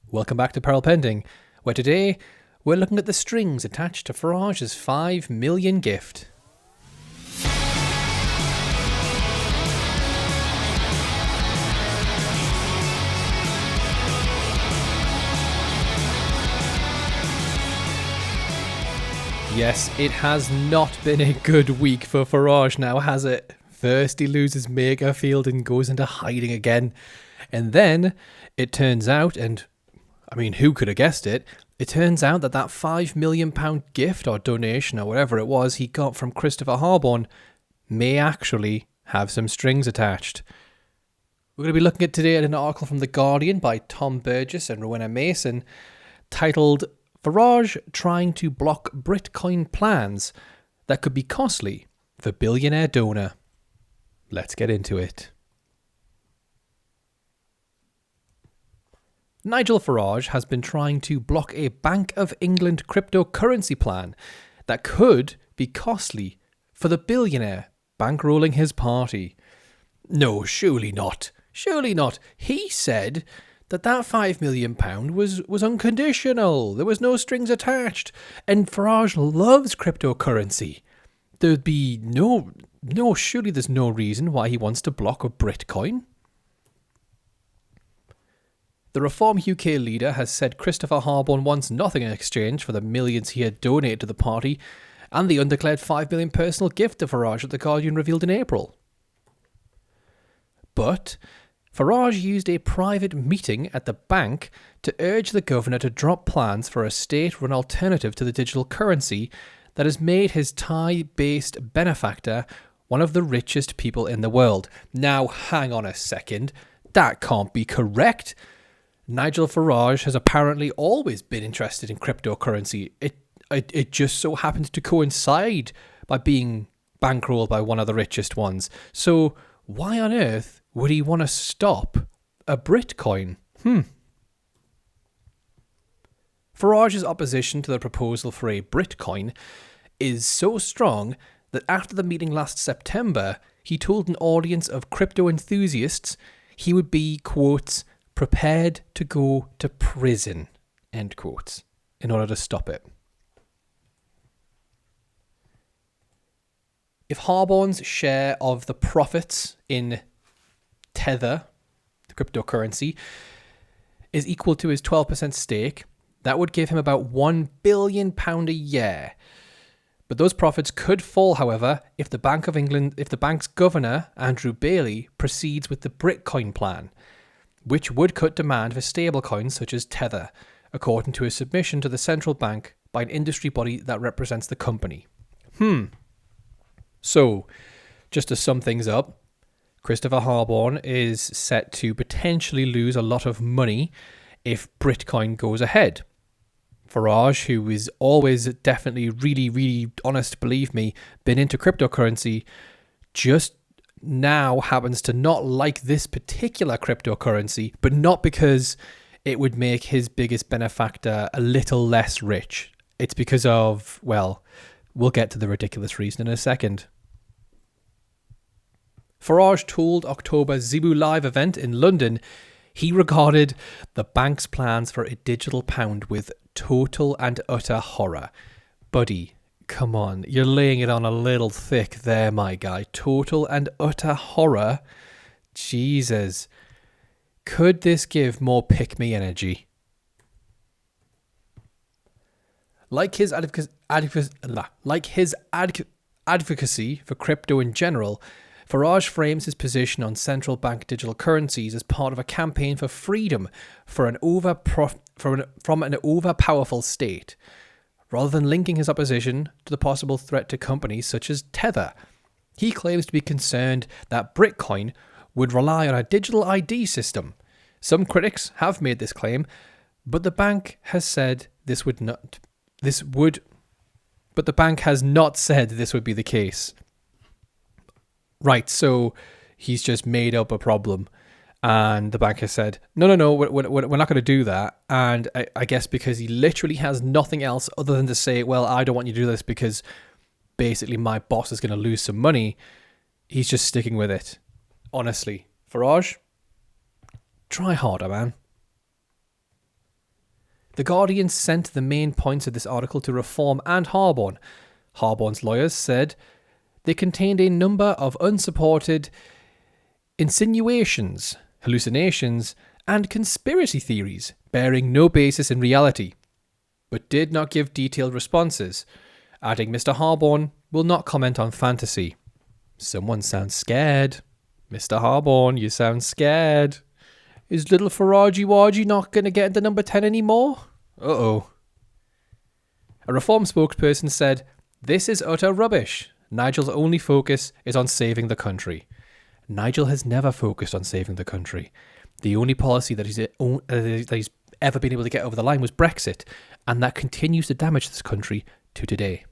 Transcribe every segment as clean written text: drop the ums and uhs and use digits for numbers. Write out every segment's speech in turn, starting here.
Welcome back to Peril Pending, where today we're looking at the strings attached to Farage's 5 million gift. Yes, it has not been a good week for Farage now, has it? First he loses Makerfield and goes into hiding again. And then it turns out, and I mean, who could have guessed it? It turns out that £5 million gift or donation or whatever it was he got from Christopher Harborne may actually have some strings attached. We're going to be looking at today at an article from The Guardian by Tom Burgess and Rowena Mason titled Farage Trying to Block Bitcoin Plans That Could Be Costly for Billionaire Donor. Let's get into it. Nigel Farage has been trying to block a Bank of England cryptocurrency plan that could be costly for the billionaire bankrolling his party. No, surely not. Surely not. He said that £5 million was unconditional. There was no strings attached. And Farage loves cryptocurrency. There'd be surely there's no reason why he wants to block a Bitcoin. The Reform UK leader has said Christopher Harborne wants nothing in exchange for the millions he had donated to the party and the undeclared £5 million personal gift to Farage that The Guardian revealed in April. But Farage used a private meeting at the bank to urge the governor to drop plans for a state-run alternative to the digital currency that has made his Thai-based benefactor one of the richest people in the world. Now, hang on a second. That can't be correct. Nigel Farage has apparently always been interested in cryptocurrency. It just so happened to coincide by being bankrolled by one of the richest ones. So why on earth would he want to stop a Bitcoin? Farage's opposition to the proposal for a Bitcoin is so strong that after the meeting last September, he told an audience of crypto enthusiasts he would be, quotes, prepared to go to prison, end quotes, in order to stop it. If Harborne's share of the profits in Tether, the cryptocurrency, is equal to his 12% stake, that would give him about £1 billion a year. But those profits could fall, however, if the bank's governor, Andrew Bailey, proceeds with the Bitcoin plan, which would cut demand for stablecoins such as Tether, according to a submission to the central bank by an industry body that represents the company. So, just to sum things up, Christopher Harborne is set to potentially lose a lot of money if Bitcoin goes ahead. Farage, who is always definitely really, really honest, believe me, been into cryptocurrency, just now happens to not like this particular cryptocurrency, but not because it would make his biggest benefactor a little less rich. It's because of, well, we'll get to the ridiculous reason in a second. Farage told October's Zebu Live event in London he regarded the bank's plans for a digital pound with total and utter horror. Buddy, come on, you're laying it on a little thick there, my guy. Total and utter horror? Jesus. Could this give more pick-me energy? Like his advocacy for crypto in general, Farage frames his position on central bank digital currencies as part of a campaign for freedom from an overpowerful state, rather than linking his opposition to the possible threat to companies such as Tether. He claims to be concerned that Bitcoin would rely on a digital ID system. Some critics have made this claim, but the bank has said this would be the case. Right, so he's just made up a problem. And the bank has said, no, we're not going to do that. And I guess because he literally has nothing else other than to say, well, I don't want you to do this because basically my boss is going to lose some money, he's just sticking with it. Honestly, Farage, try harder, man. The Guardian sent the main points of this article to Reform and Harborne. Harborne's lawyers said they contained a number of unsupported insinuations, hallucinations, and conspiracy theories bearing no basis in reality, but did not give detailed responses, adding Mr. Harborne will not comment on fantasy. Someone sounds scared. Mr. Harborne, you sound scared. Is little Farage not going to get into number 10 anymore? Uh-oh. A Reform spokesperson said, "This is utter rubbish. Nigel's only focus is on saving the country." Nigel has never focused on saving the country. The only policy that he's ever been able to get over the line was Brexit, and that continues to damage this country to today.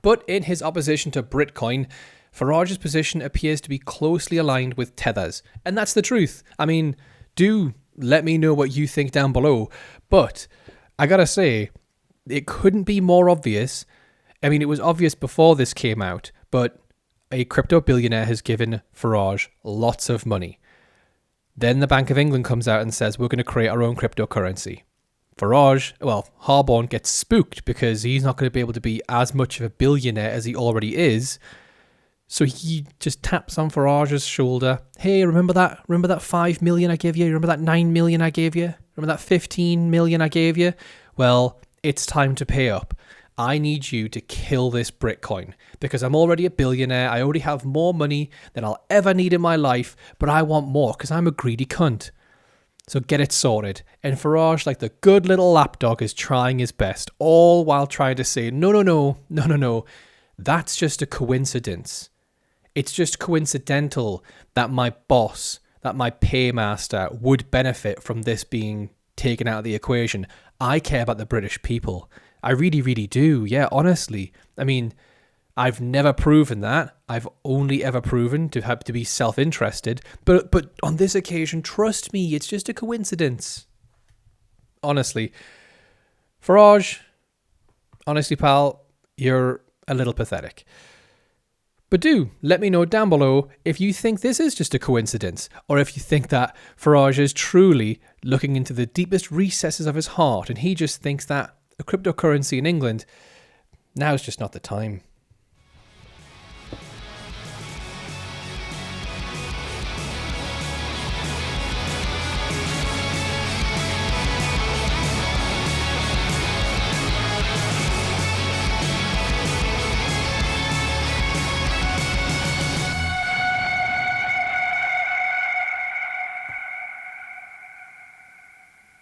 But in his opposition to Britcoin, Farage's position appears to be closely aligned with Tether's, and that's the truth. I mean, do let me know what you think down below, but I gotta say, it couldn't be more obvious. I mean, it was obvious before this came out, but a crypto billionaire has given Farage lots of money. Then the Bank of England comes out and says, we're going to create our own cryptocurrency. Harborne gets spooked because he's not going to be able to be as much of a billionaire as he already is. So he just taps on Farage's shoulder. Hey, remember that 5 million I gave you? Remember that 9 million I gave you? Remember that 15 million I gave you? Well, it's time to pay up. I need you to kill this Bitcoin because I'm already a billionaire. I already have more money than I'll ever need in my life, but I want more because I'm a greedy cunt. So get it sorted. And Farage, like the good little lapdog, is trying his best, all while trying to say, no. That's just a coincidence. It's just coincidental that my boss, that my paymaster would benefit from this being taken out of the equation. I care about the British people. I really, really do. Yeah, honestly. I mean, I've never proven that. I've only ever proven to have to be self-interested. But on this occasion, trust me, it's just a coincidence. Honestly. Farage, honestly, pal, you're a little pathetic. But do let me know down below if you think this is just a coincidence, or if you think that Farage is truly looking into the deepest recesses of his heart and he just thinks that a cryptocurrency in England, now's just not the time.